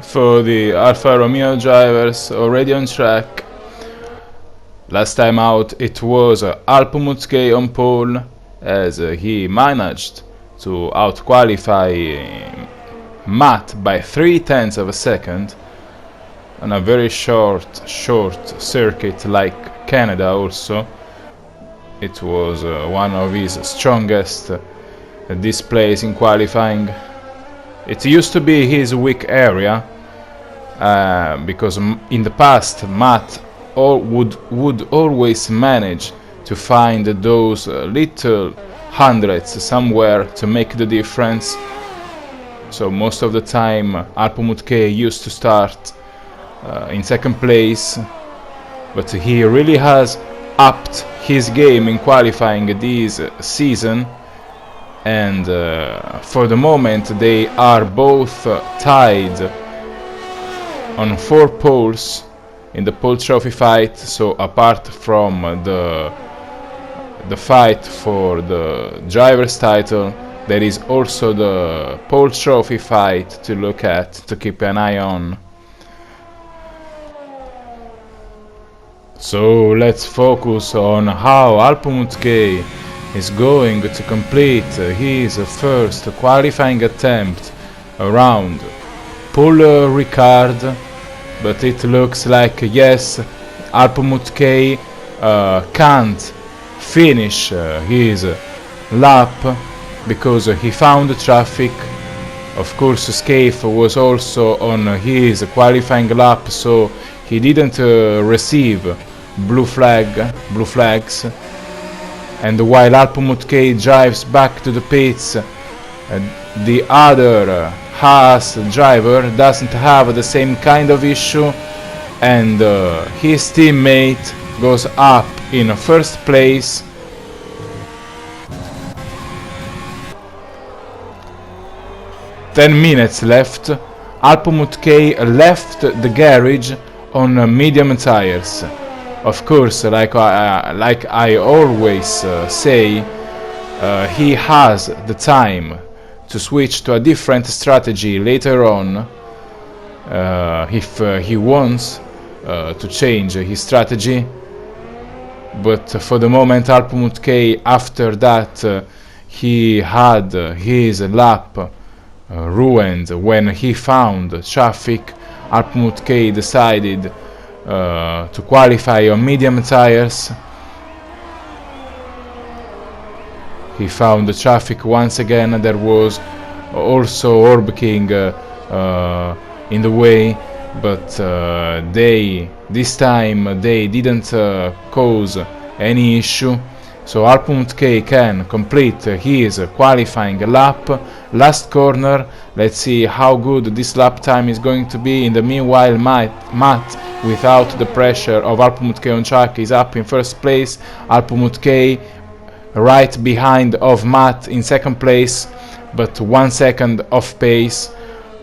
for the Alfa Romeo drivers already on track. Last time out it was Alpumutke on pole, as he managed to outqualify Matt by 0.3 of a second on a very short circuit like Canada also. It was one of his strongest displays in qualifying. It used to be his weak area, because in the past Matt would always manage to find those little hundreds somewhere to make the difference. So most of the time Alpumutke used to start in second place, but he really has upped his game in qualifying this season, and for the moment they are both tied on 4 poles in the pole trophy fight. So apart from the fight for the driver's title, there is also the pole trophy fight to look at, to keep an eye on. So let's focus on how Alpumutke is going to complete his first qualifying attempt around Paul Ricard. But it looks like, yes, Alpumutke can't finish his lap because he found traffic. Of course, Scaife was also on his qualifying lap, so he didn't receive blue flags. And while Alpumutke drives back to the pits, the other Haas driver doesn't have the same kind of issue, and his teammate goes up in first place. Ten minutes left. Alpumutke left the garage on medium tires. Of course, like I always say, he has the time to switch to a different strategy later on, if he wants to change his strategy. But for the moment, Alpumutke, after that, he had his lap ruined when he found traffic. Alpumutke decided to qualify on medium tires. He found the traffic once again. There was also Orb King in the way, but this time they didn't cause any issue. So Alpumutke can complete his qualifying lap. Last corner. Let's see how good this lap time is going to be. In the meanwhile, Matt, without the pressure of Alpumutke on track, is up in first place. Alpumutke right behind of Matt in second place, but 1 second off pace,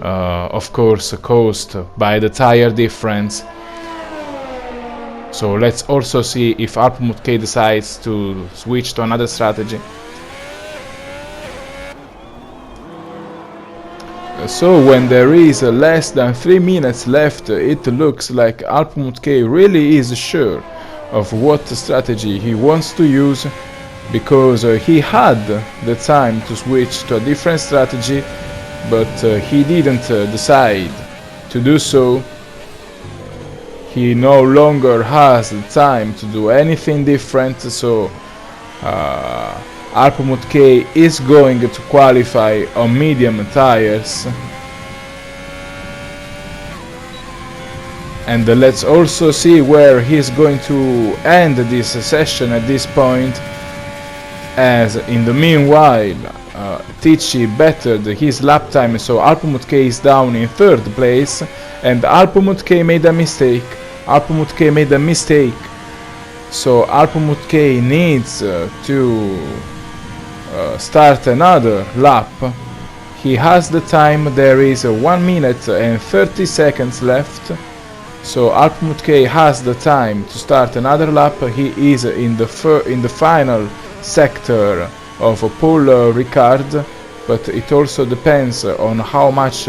of course caused by the tire difference. So let's also see if Alpumutke decides to switch to another strategy. So when there is less than 3 minutes left, it looks like Alpumutke really is sure of what strategy he wants to use, because he had the time to switch to a different strategy, but he didn't decide to do so. He no longer has the time to do anything different, so Alpumutke is going to qualify on medium tires. And let's also see where he's going to end this session at this point, as in the meanwhile Tichy bettered his lap time, so Alpumutke is down in third place, and Alpumutke made a mistake. So Alpumutke needs to start another lap. He has the time. There is 1 minute and 30 seconds left, so Alpumutke has the time to start another lap. He is in the final sector of Paul Ricard, but it also depends on how much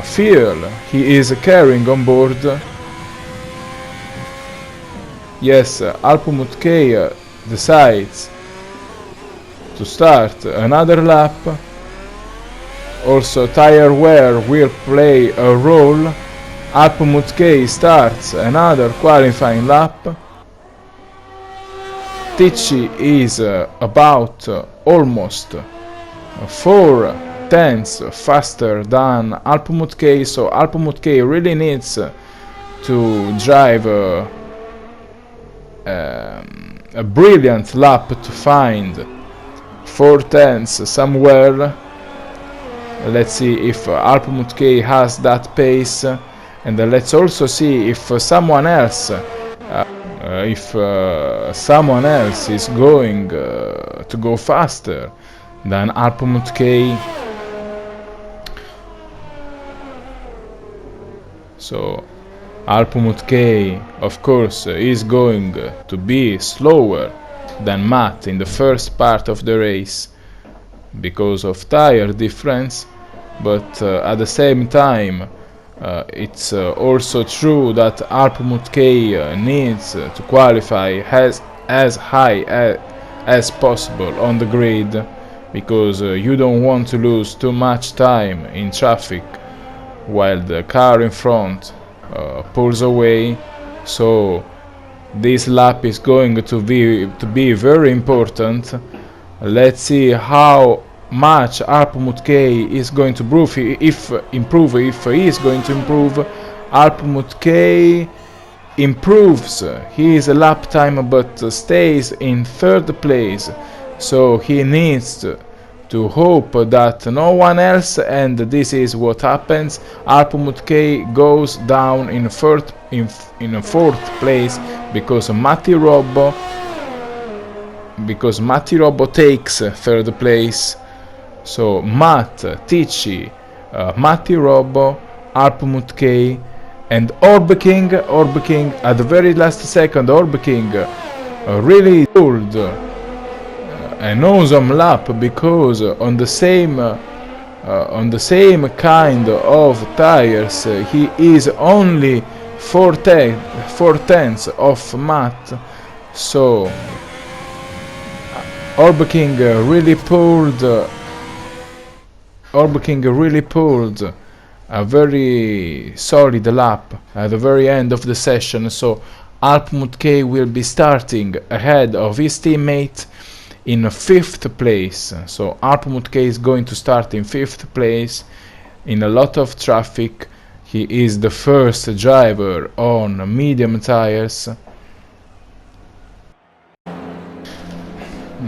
fuel he is carrying on board. Yes, Alpmut K decides to start another lap. Also tire wear will play a role. Alpmut K starts another qualifying lap. Ticci is about almost 4/10 faster than Alpmut K, so Alpmut K really needs to drive a brilliant lap to find 4/10 somewhere. Let's see if Alpmut K has that pace, and let's also see if someone else is going to go faster than Alpmut K. So Alpmut K, of course, is going to be slower than Matt in the first part of the race because of tire difference, but at the same time it's also true that Alpmut K needs to qualify as high as possible on the grid, because you don't want to lose too much time in traffic while the car in front pulls away. So this lap is going to be very important. Let's see how much Alpmut K is going to improve. If he is going to improve. Alpmut K improves his lap time but stays in third place, so he needs to hope that no one else, and this is what happens. Alpmut K goes down in fourth place because Matti Robbo takes third place. So Matt, Ticci, Matti Robbo, Alpmut K, and Orb King at the very last second. Orb King really pulled an awesome lap, because on the same kind of tires he is only 4/10 of Matt. So Orb King really pulled a very solid lap at the very end of the session. So Alpmut K will be starting ahead of his teammate in 5th place. So Alpmut K is going to start in 5th place in a lot of traffic. He is the first driver on medium tires.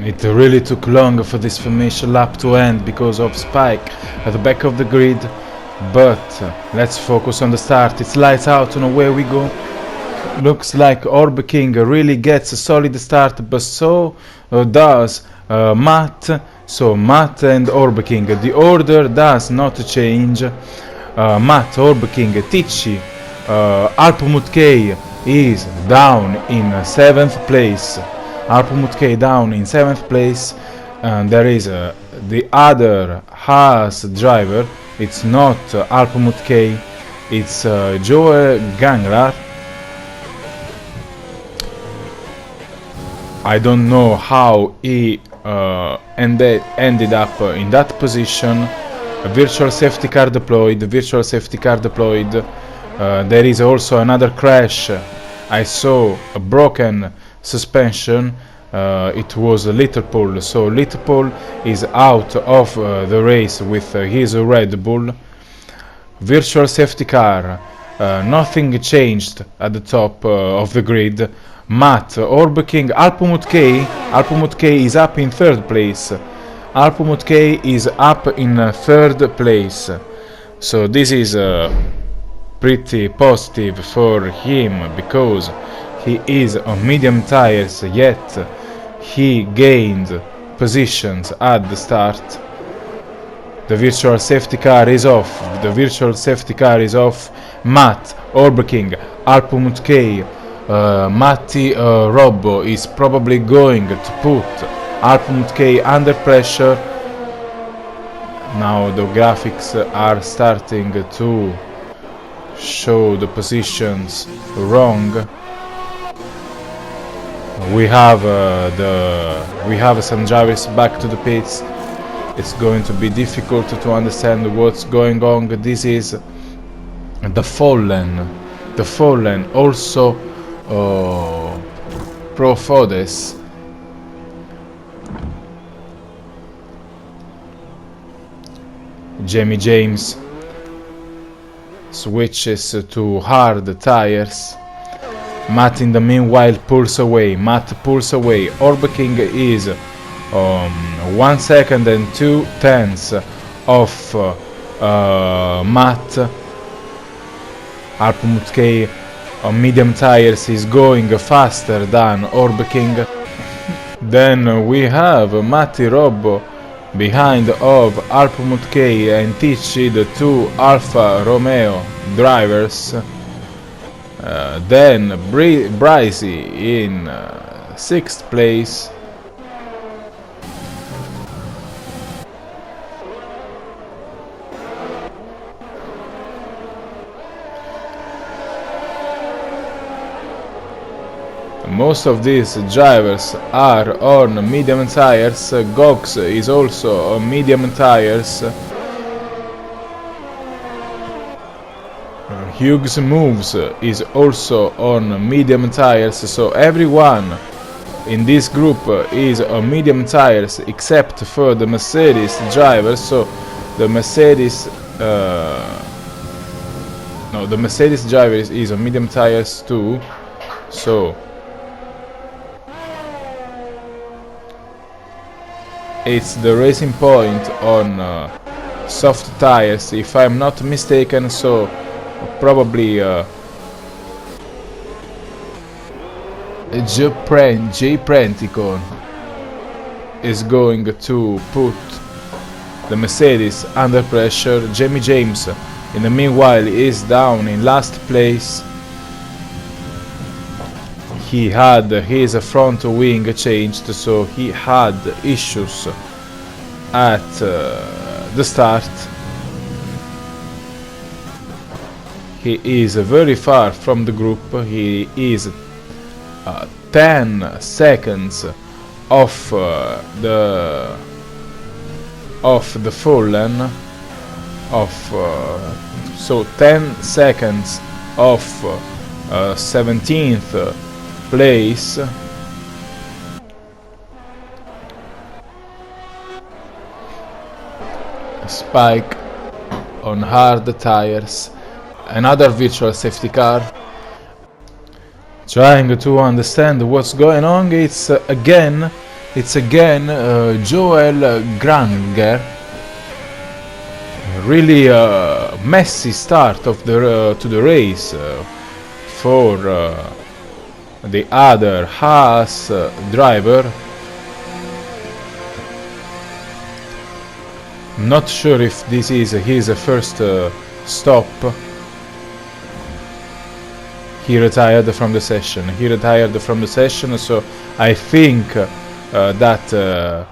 It really took long for this finish lap to end because of Spike at the back of the grid, but let's focus on the start. It's lights out and away we go. Looks like Orb King really gets a solid start, but so does Matt. So Matt and Orb King, the order does not change. Matt, Orb King, Ticci, Alpmut K is down in 7th place. Alpmut K down in 7th place, and there is the other Haas driver. It's not Alpmut K, it's Joe Ganglar. I don't know how he ended up in that position. A virtual safety car deployed. There is also another crash. I saw a broken suspension. It was Liverpool, so Liverpool is out of the race with his Red Bull. Virtual safety car, nothing changed at the top of the grid. Matt, Orb King, Alpmut K is up in 3rd place. Alpmut K is up in 3rd place. So this is pretty positive for him, because he is on medium tires, yet he gained positions at the start. The virtual safety car is off. Matt, Orb King, Alpmut K, Matti Robbo is probably going to put Alpmut K under pressure. Now the graphics are starting to show the positions wrong. We have some drivers back to the pits. It's going to be difficult to understand what's going on. This is the Fallen, also Pro Fodes. Jamie James switches to hard tires. Matt in the meanwhile pulls away. Orb King is 1 second and 2/10 of Matt. Alpmut K on medium tires is going faster than Orb King. Then we have Matti Robbo behind of Alpmut K and teach the two Alfa Romeo drivers. Then Brycey in 6th place. Most of these drivers are on medium tires. Gox is also on medium tires. Hughes Moves is also on medium tires, so everyone in this group is on medium tires except for the Mercedes drivers. So the Mercedes the Mercedes driver is on medium tires too. So it's the Racing Point on soft tires, if I'm not mistaken. So probably J Prenticon is going to put the Mercedes under pressure. Jamie James in the meanwhile is down in last place. He had his front wing changed, so he had issues at the start. He is very far from the group. He is 10 seconds off the Fallen. So 10 seconds off 17th place. Spike on hard tires. Another virtual safety car. Trying to understand what's going on. It's again Joel Granger. Really messy start of the to the race for the other Haas driver. Not sure if this is his first stop. He retired from the session. So I think that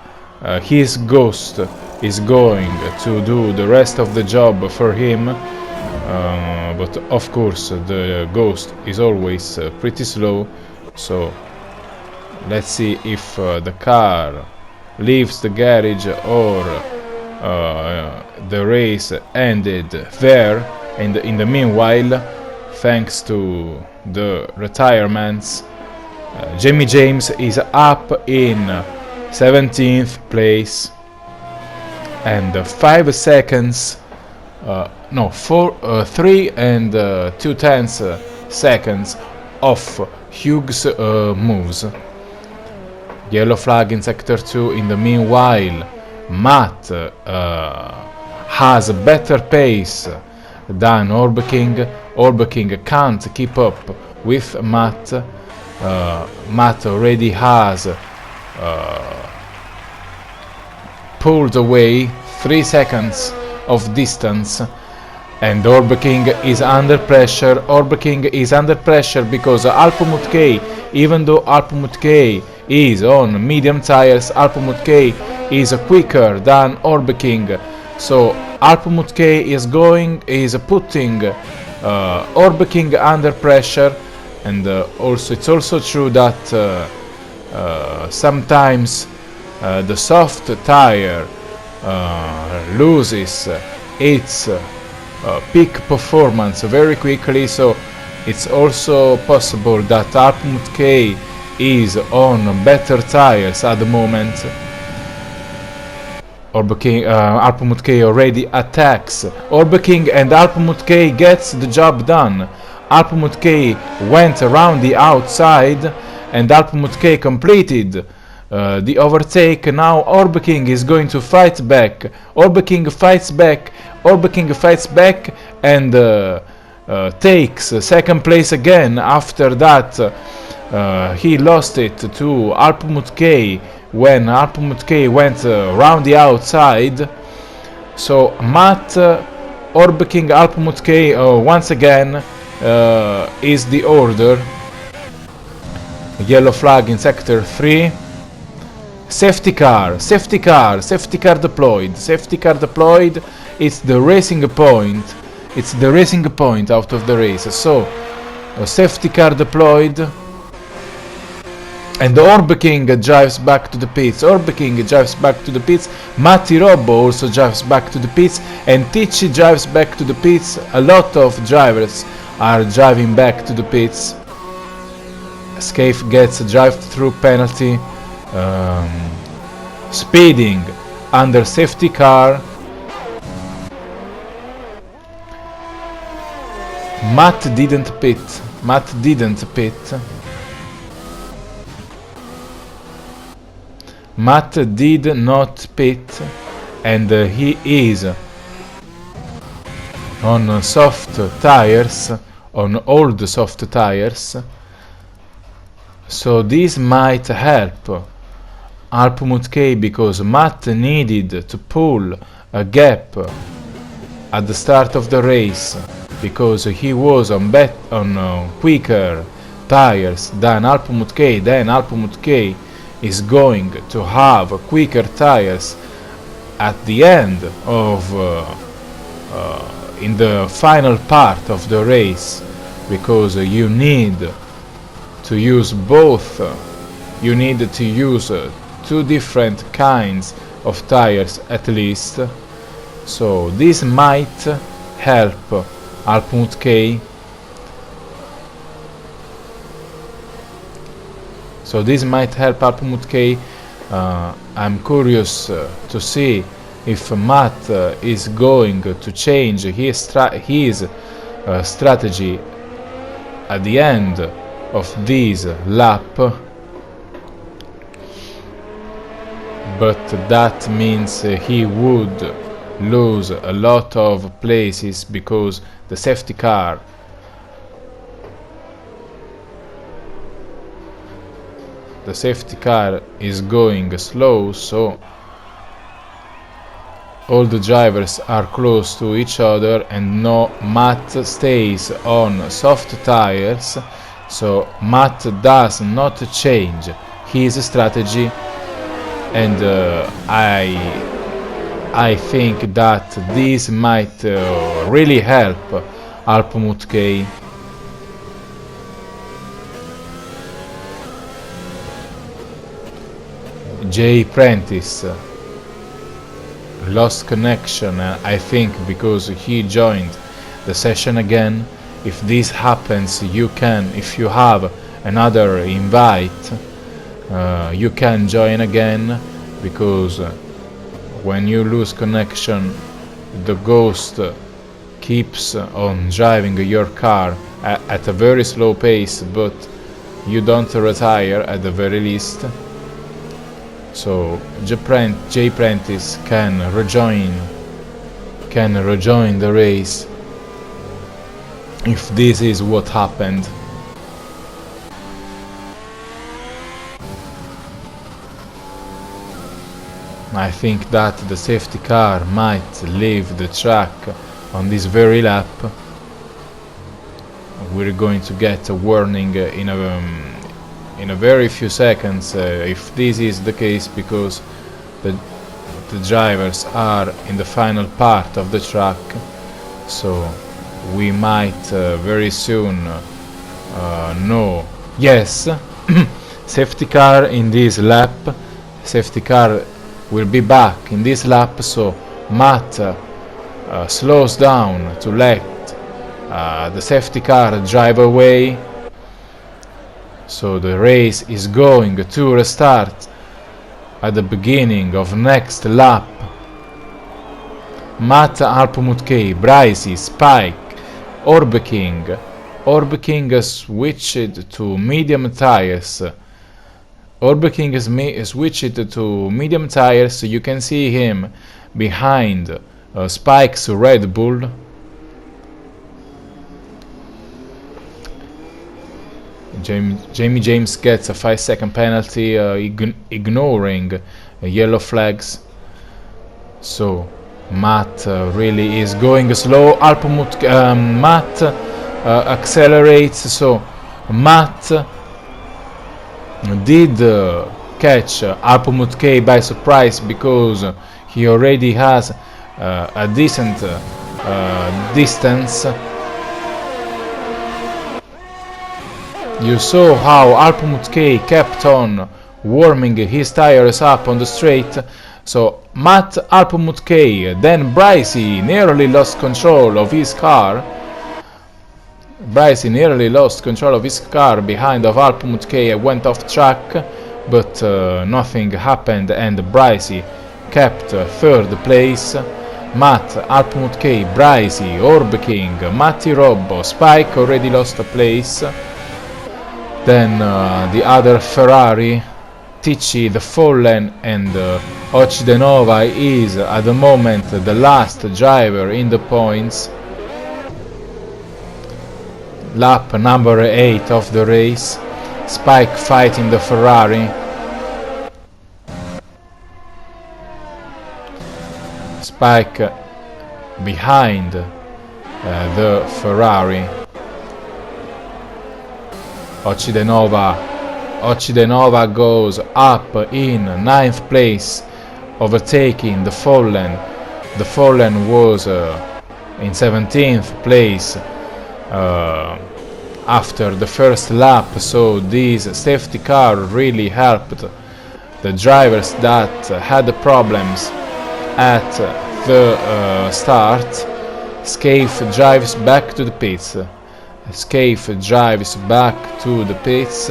his ghost is going to do the rest of the job for him. But of course the ghost is always pretty slow. So let's see if the car leaves the garage or the race ended there. And in the meanwhile, thanks to the retirements, Jamie James is up in 17th place and 5 seconds 3 and 2/10 seconds off Hughes Moves. Yellow flag in sector 2. In the meanwhile, Matt has a better pace than Orb King. Orb King can't keep up with Matt. Matt already has pulled away 3 seconds of distance, and Orb King is under pressure. Orb King is under pressure because Alpmut K, even though Alpmut K is on medium tires, Alpmut K is quicker than Orb King. So Alpmut K is putting Orb King under pressure, and also it's also true that sometimes the soft tire loses its peak performance very quickly, so it's also possible that Alpmut K is on better tires at the moment. Alpmut K already attacks Orb King, and Alpmut K gets the job done. Alpmut K went around the outside, and Alpmut K completed the overtake. Now Orb King is going to fight back. Orb King fights back. Orb King fights back and takes second place again. After that, he lost it to Alpmut K when Alpmut K went around the outside. So Matt, Orb King, Alpmut K once again is the order. Yellow flag in sector 3. Safety car deployed. Safety car deployed. It's the racing point. It's the racing point out of the race. So safety car deployed. And Orb King drives back to the pits. Orb King drives back to the pits. Matti Robbo also drives back to the pits. And Ticci drives back to the pits. A lot of drivers are driving back to the pits. Scaife gets a drive-through penalty. Speeding under safety car. Matt didn't pit. Matt did not pit, and he is on soft tires, on old soft tires. So this might help Alpmut K, because Matt needed to pull a gap at the start of the race, because he was on quicker tires than Alpmut K. Then Alpmut K is going to have quicker tires at the end of in the final part of the race, because you need to use both. You need to use two different kinds of tires at least. So this might help Alpmut K. I'm curious to see if Matt is going to change his strategy at the end of this lap, but that means he would lose a lot of places, because the safety car is going slow, so all the drivers are close to each other, and Matt stays on soft tires, so Matt does not change his strategy, and I think that this might really help Alpmut K. Jay Prentice lost connection, I think, because he joined the session again. If this happens, you can, if you have another invite, you can join again, because when you lose connection, the ghost keeps on driving your car at a very slow pace, but you don't retire at the very least. So Jay Prentice can rejoin the race if this is what happened. I think that the safety car might leave the track on this very lap. We're going to get a warning in a very few seconds if this is the case, because the the drivers are in the final part of the track, so we might very soon know. Yes, safety car in this lap. Safety car will be back in this lap, so Matt slows down to let the safety car drive away. So the race is going to restart at the beginning of next lap. Matt, Alpmut-K, Brycey, Spike, Orb King. Orb King switched to medium tires. Orb King is switched to medium tires, so you can see him behind Spike's Red Bull. Jamie James gets a 5-second penalty, ignoring yellow flags. So Matt really is going slow. Matt accelerates, so Matt did catch Alpmut-K by surprise, because he already has a decent distance. You saw how Alpmut-K kept on warming his tires up on the straight. So Matt, Alpmut-K, then Brycey nearly lost control of his car. Brycey nearly lost control of his car behind of Alpmut-K and went off track, but nothing happened, and Brycey kept third place. Matt, Alpmut-K, Brycey, Orb King, Matty Robbo, Spike already lost a place. Then the other Ferrari, Ticci, the Fallen, and Occidenova is at the moment the last driver in the points. Lap number 8 of the race. Spike fighting the Ferrari. Spike behind the Ferrari. Occidenova goes up in 9th place, overtaking the Fallen. The Fallen was in 17th place after the first lap, so this safety car really helped the drivers that had problems at the start. Scaife drives back to the pits. Scaife drives back to the pits.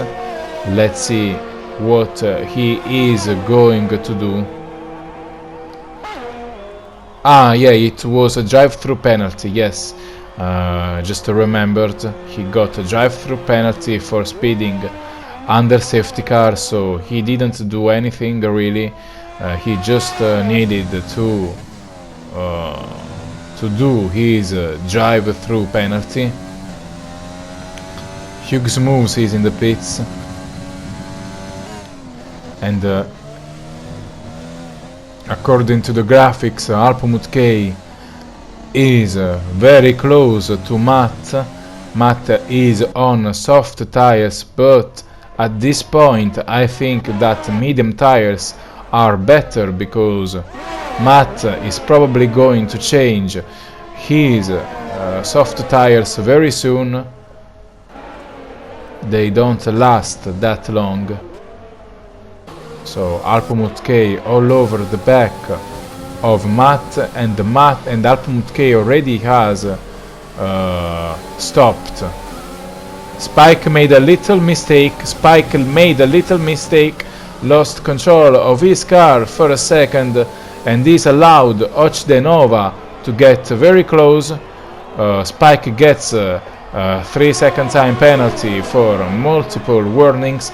Let's see what he is going to do. Ah, yeah, it was a drive-through penalty, yes. Just remembered, he got a drive-through penalty for speeding under safety car, so he didn't do anything really. He just needed to do his drive-through penalty. Hughes moves, he's in the pits, and according to the graphics, Alpmut-K is very close to Matt. Matt is on soft tires, but at this point I think that medium tires are better, because Matt is probably going to change his soft tires very soon. They don't last that long. So Alpmut-K all over the back of Matt, and Alpmut-K already has stopped. Spike made a little mistake. Lost control of his car for a second, and this allowed Occidenova to get very close. Spike gets 3-second time penalty for multiple warnings.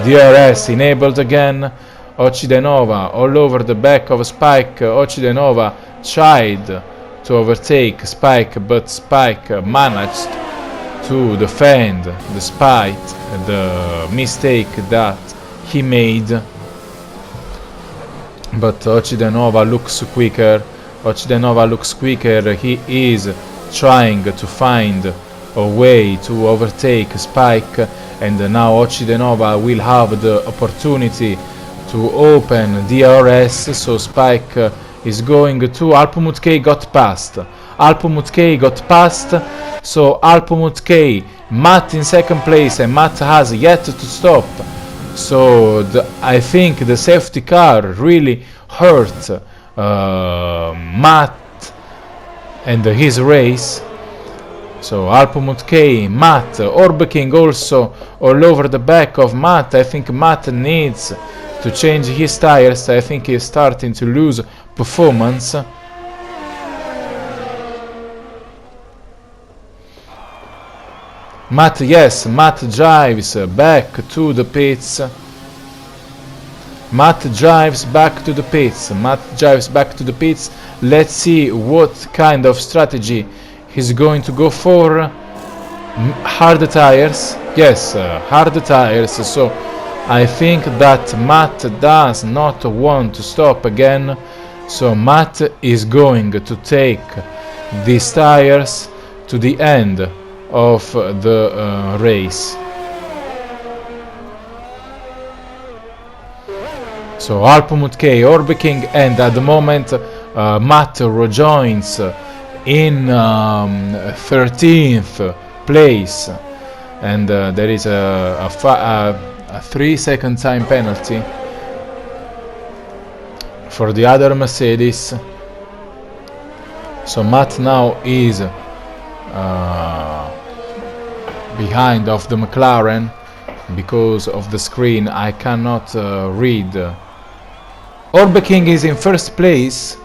DRS enabled again. Occidenova all over the back of Spike. Occidenova tried to overtake Spike, but Spike managed to defend despite the mistake that he made. But Occidenova looks quicker. He is trying to find a way to overtake Spike, and now Occidenova will have the opportunity to open DRS, so Spike is going to Alpamut K, got past. Alpamut K got past, so Alpamut K, Matt in second place, and Matt has yet to stop. So I think the safety car really hurt Matt and his race. So Alpamut K, Matt, Orb King also all over the back of Matt. I think Matt needs to change his tires. I think he's starting to lose performance. Matt, yes, Matt drives back to the pits. Matt drives back to the pits. Matt drives back to the pits. Let's see what kind of strategy he's going to go for. Hard tires. Yes, hard tires. So I think that Matt does not want to stop again. So Matt is going to take these tires to the end of the race. So Alpamut K, Orb King, and at the moment Matt rejoins in 13th place, and there is a 3-second time penalty for the other Mercedes. So Matt now is behind of the McLaren. Because of the screen I cannot read. Orb King is in first place.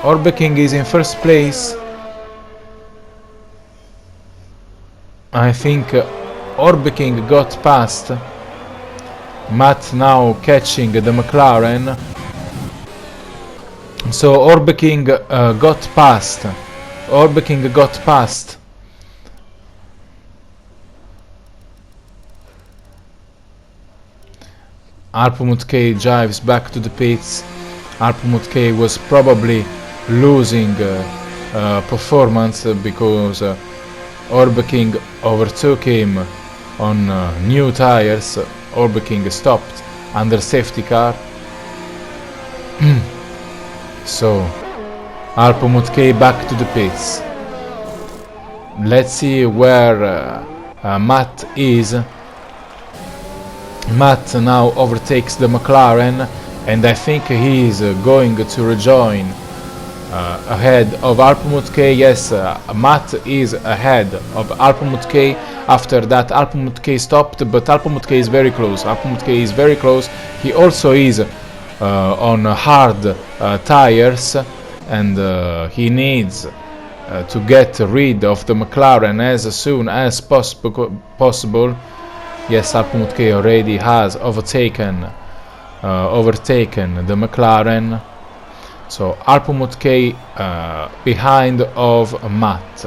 Orb King is in first place. I think Orb King got past. Matt now catching the McLaren. So Orb King got past. Orb King got past. Alpamut K drives back to the pits. Alpamut K was probably losing performance because Orb King overtook him on new tires. Orb King stopped under safety car. So Alpamut K back to the pits. Let's see where Matt is. Matt now overtakes the McLaren, and I think he is going to rejoin ahead of Alpamut K. Yes, Matt is ahead of Alpamut K. After that, Alpamut K stopped, but Alpamut K is very close. Alpamut K is very close. He also is on hard tires, and he needs to get rid of the McLaren as soon as possible. Yes, Alpamut K already has overtaken the McLaren. So Alpamut K behind of Matt.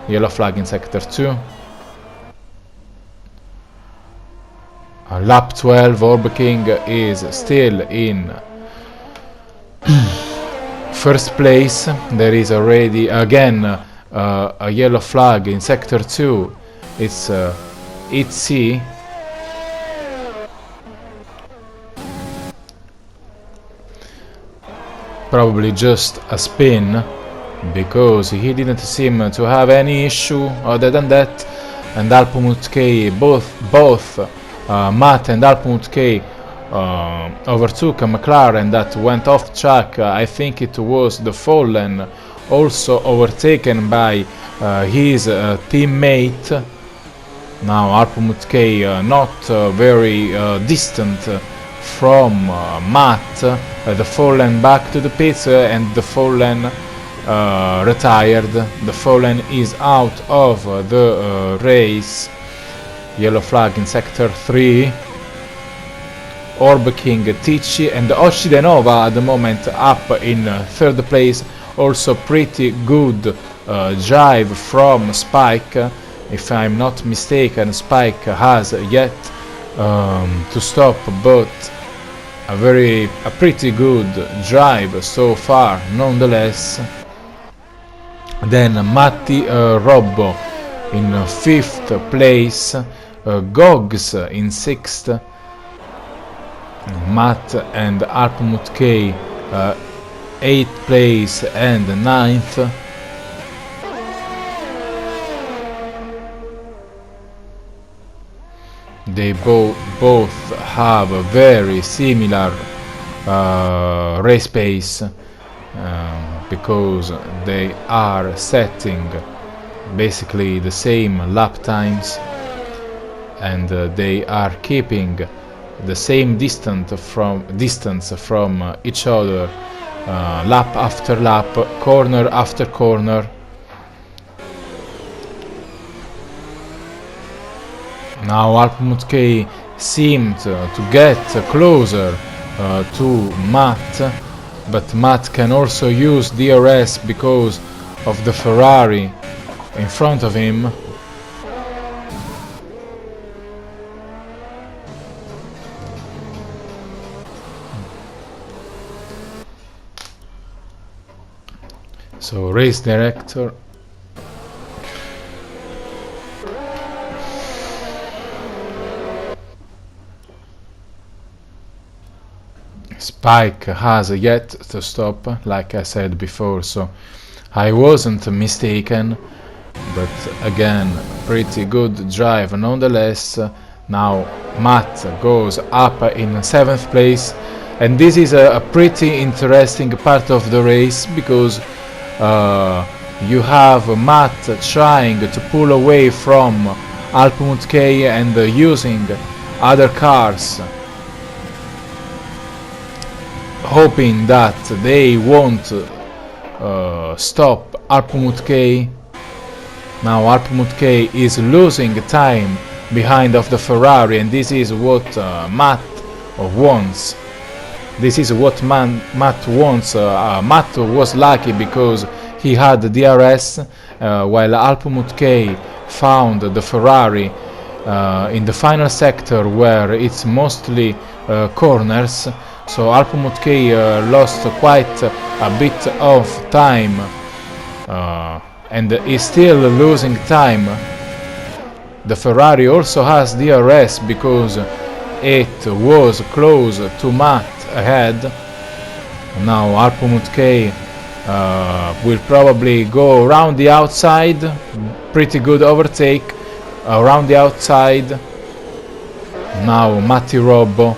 Yellow flag in sector 2. Lap 12, Orb King is still in first place. There is already again a yellow flag in sector 2. It's C. Probably just a spin, because he didn't seem to have any issue other than that. And Alpamut K, both Matt and Alpamut K overtook a McLaren that went off track. I think it was the Fallen, also overtaken by his teammate. Now Alpamut K not very distant from Matt. The Fallen back to the pits, and the Fallen retired. The Fallen is out of the race. Yellow flag in sector 3. Orb King, Ticci, and Oshidenova at the moment up in third place. Also pretty good drive from Spike. If I'm not mistaken, Spike has yet to stop, but a pretty good drive so far nonetheless. Then Matti Robbo in 5th place, Gogs in 6th, Matt and Alpmut K 8th place and 9th. They both have a very similar race pace because they are setting basically the same lap times, and they are keeping the same distance from each other, lap after lap, corner after corner. Now Alpmut K seemed to get closer to Matt, but Matt can also use DRS because of the Ferrari in front of him. So race director Spike has yet to stop, like I said before, so I wasn't mistaken, but again, pretty good drive nonetheless. Now Matt goes up in 7th place, and this is a pretty interesting part of the race because you have Matt trying to pull away from Alpmut K and using other cars, hoping that they won't stop Alpmut K. Now Alpmut K is losing time behind of the Ferrari, and this is what Matt wants. This is what Matt wants. Matt was lucky because he had the DRS, while Alpmut K found the Ferrari in the final sector where it's mostly corners. So Alpmut K lost quite a bit of time and is still losing time. The Ferrari also has DRS because it was close to Matt ahead. Now Alpmut K will probably go around the outside. Pretty good overtake around the outside. Now Matti Robbo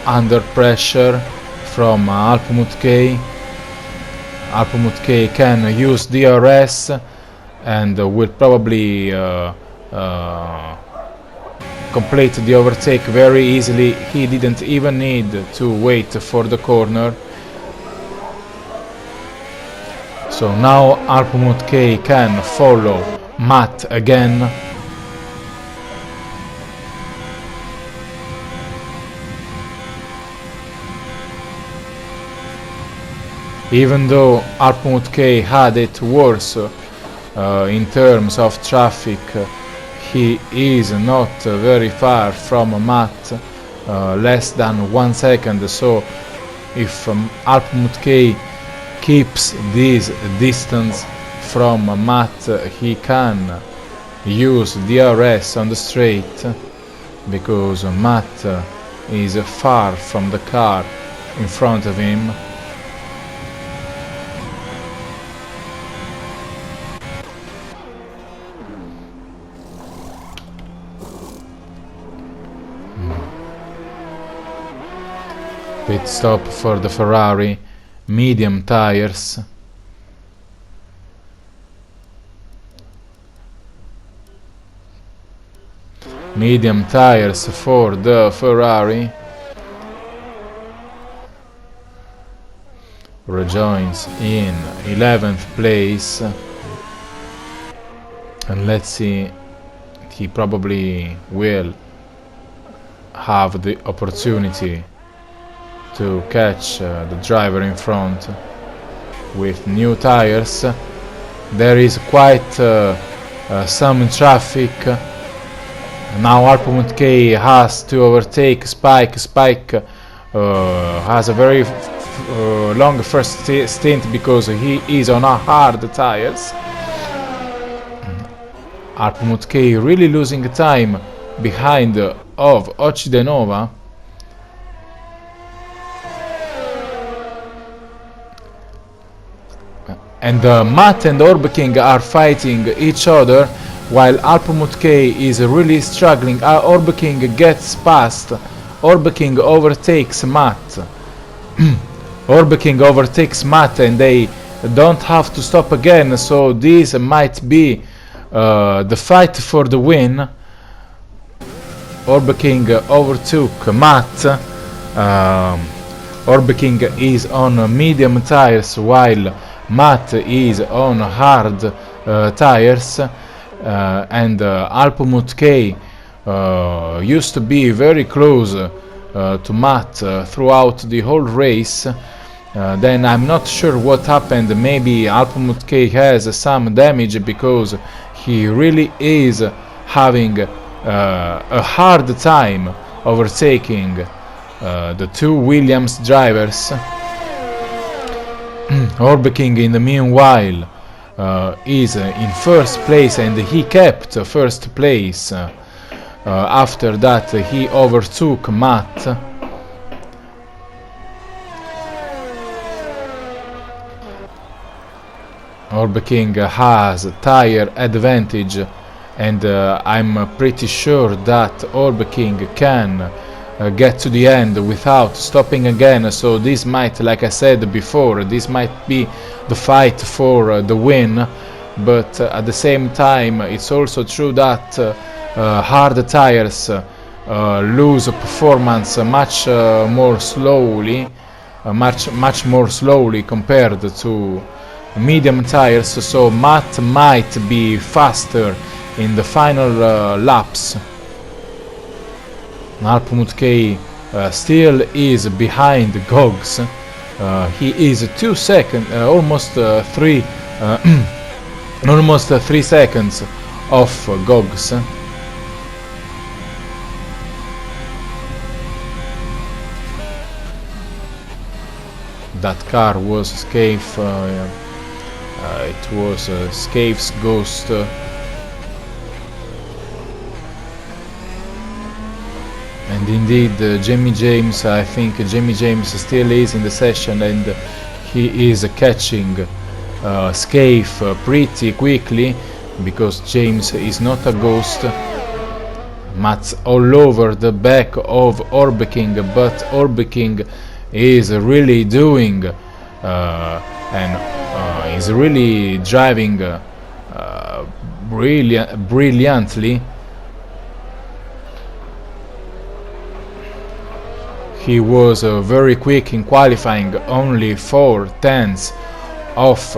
under pressure from Alpmut K. Alpmut K can use DRS and will probably complete the overtake very easily. He didn't even need to wait for the corner. So now Alpmut K can follow Matt again. Even though Alpmut K had it worse in terms of traffic, he is not very far from Matt, less than 1 second. So if Alpmut K keeps this distance from Matt, he can use DRS on the straight because Matt is far from the car in front of him. Pit stop for the Ferrari, medium tires. Medium tires for the Ferrari. Rejoins in 11th place. And let's see, he probably will have the opportunity to catch the driver in front with new tires. There is quite some traffic. Now Alpmut K has to overtake Spike. Spike has a very long first stint because he is on a hard tires. Alpmut K really losing time behind of Occidenova. And Matt and Orbeking are fighting each other, while Alpamut K is really struggling. Orbeking gets past. Orbeking overtakes Matt. Orbeking overtakes Matt, and they don't have to stop again, so this might be the fight for the win. Orbeking overtook Matt. Orbeking is on medium tires, while Matt is on hard tires, and Alpamut K used to be very close to Matt throughout the whole race. Then I'm not sure what happened. Maybe Alpamut K has some damage, because he really is having a hard time overtaking the two Williams drivers. Orbeking in the meanwhile is in first place, and he kept first place. After that he overtook Matt. Orbeking has tire advantage, and I'm pretty sure that Orbeking can get to the end without stopping again, so this might, like I said before, this might be the fight for the win. But at the same time, it's also true that hard tires lose performance much more slowly compared to medium tires, so Matt might be faster in the final laps. Alpamut K still is behind Gogs. He is 2 seconds, almost 3 seconds off Gogs. That car was Scaife. It was Scaife's Ghost. And indeed, Jamie James, I think Jamie James still is in the session, and he is catching Scaife pretty quickly, because James is not a ghost. Matt's all over the back of Orbeking, but Orbeking is really doing and is really driving brilliantly. He was very quick in qualifying, only 4 tenths off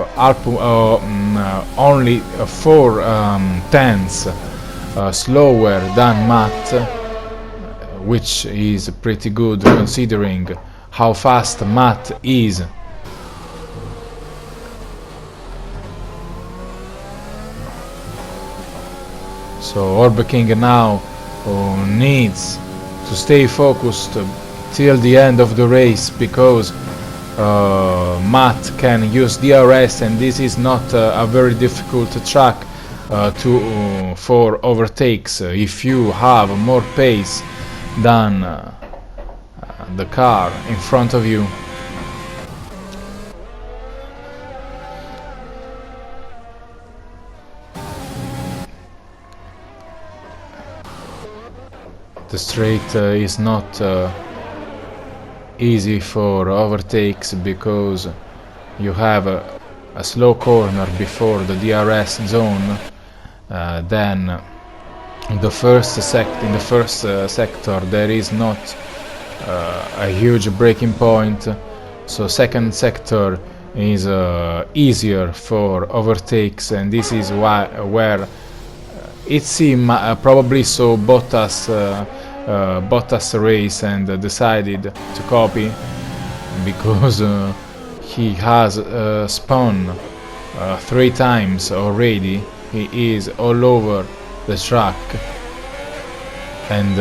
only 4 tenths slower than Matt, which is pretty good considering how fast Matt is. So Orbeking now needs to stay focused till the end of the race, because Matt can use DRS, and this is not a very difficult track for overtakes if you have more pace than the car in front of you. The straight is not easy for overtakes, because you have a slow corner before the DRS zone. Then in the first sector there is not a huge braking point, so second sector is easier for overtakes, and this is where it seems probably so Bottas race and decided to copy, because he has spun 3 times already. He is all over the track, and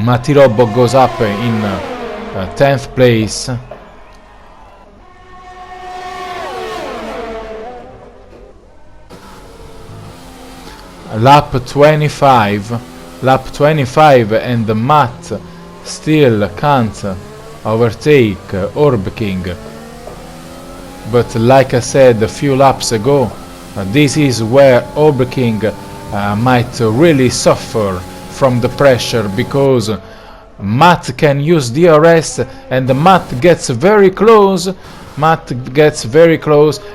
Matti Robbo goes up in 10th place. Lap 25 lap 25 and Matt still can't overtake Orb King. But like I said a few laps ago, this is where Orb King might really suffer from the pressure, because Matt can use DRS and Matt gets very close.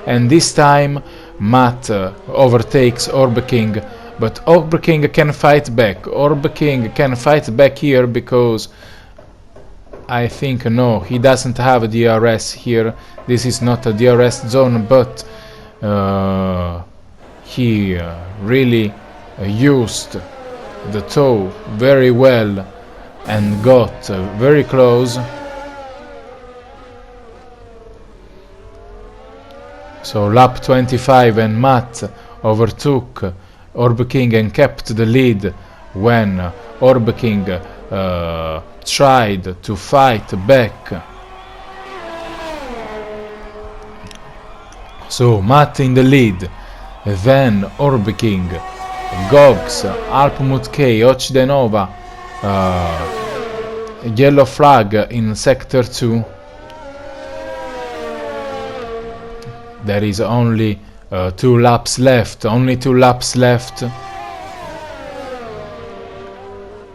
And this time Matt overtakes Orb King, but Orb King can fight back. Here, because I think no, he doesn't have a DRS here. This is not a DRS zone, but he really used the toe very well and got very close. So lap 25 and Matt overtook Orb King and kept the lead when Orb King tried to fight back. So Matt in the lead, then Orb King, Gogs, Alpmut K, Occidenova, yellow flag in sector 2. There is only 2 laps left.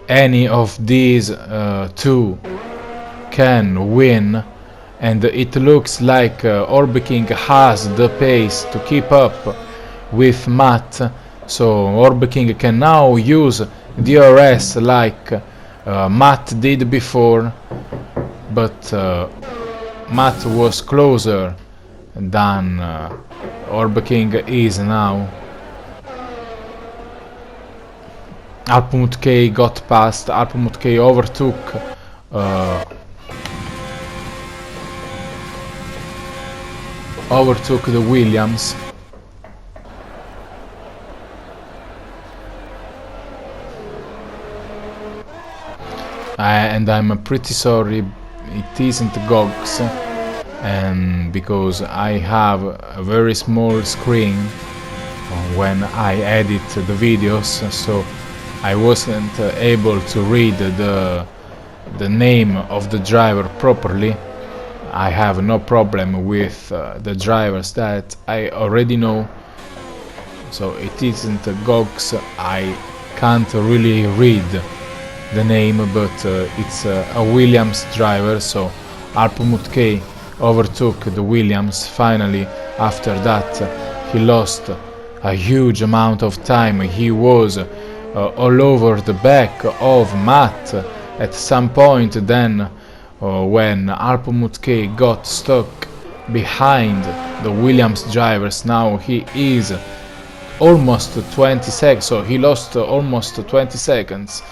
Any of these 2 can win, and it looks like Orb King has the pace to keep up with Matt. So Orb King can now use DRS like Matt did before, but Matt was closer than Orb King is now. Alpmut K got past. Alpmut K overtook the Williams. And I'm pretty sorry it isn't Gogs, and because I have a very small screen when I edit the videos, so I wasn't able to read the name of the driver properly. I have no problem with the drivers that I already know, so it isn't Gogs. I can't really read the name, but it's a Williams driver. So Alpmut K overtook the Williams finally. After that he lost a huge amount of time. He was all over the back of Matt at some point. Then when Alpmut K got stuck behind the Williams drivers, now he is almost 20 seconds, so he lost almost 20 seconds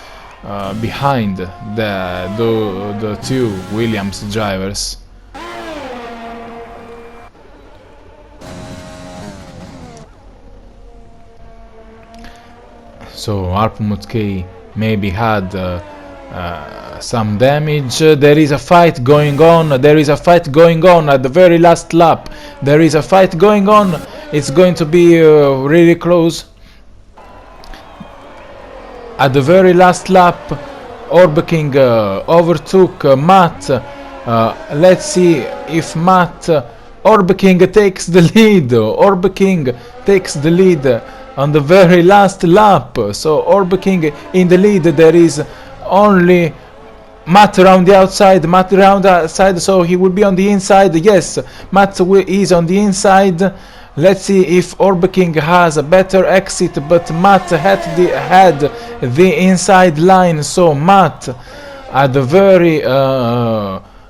behind the 2 Williams drivers. So Alpmut K maybe had some damage. There is a fight going on at the very last lap. It's going to be really close. At the very last lap, Orb King overtook Matt. Let's see if Orb King takes the lead. On the very last lap. So Orb King in the lead. There is only Matt around the outside, so he will be on the inside. Yes, Matt is on the inside. Let's see if Orb King has a better exit, but Matt had the inside line. So Matt at the very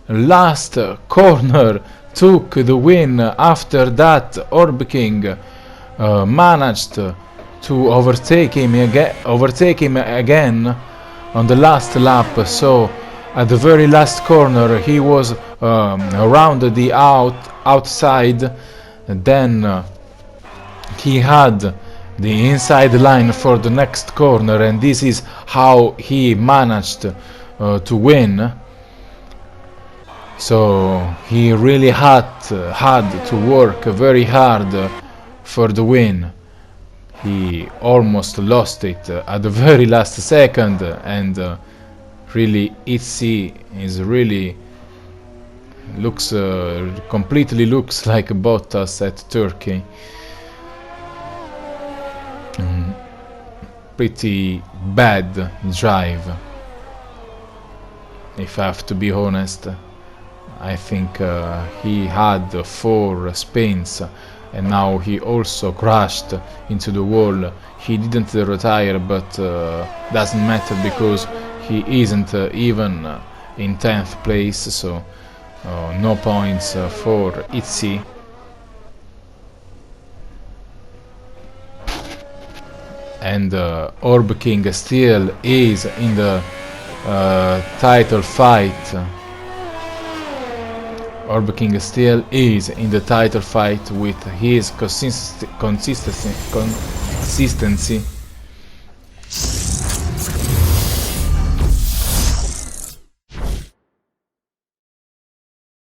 last corner took the win. After that, Orb King managed to overtake him again on the last lap. So at the very last corner he was around the outside. Then he had the inside line for the next corner, and this is how he managed to win. So he really had to work very hard for the win. he almost lost it at the very last second, and really ITC is really completely looks like Bottas at Turkey. Pretty bad drive, if I have to be honest. I think he had 4 spins, and now he also crashed into the wall. He didn't retire, but doesn't matter because he isn't even in 10th place, so no points for ITC. And Orb King still is in the title fight. Orb King still is in the title fight with his consistency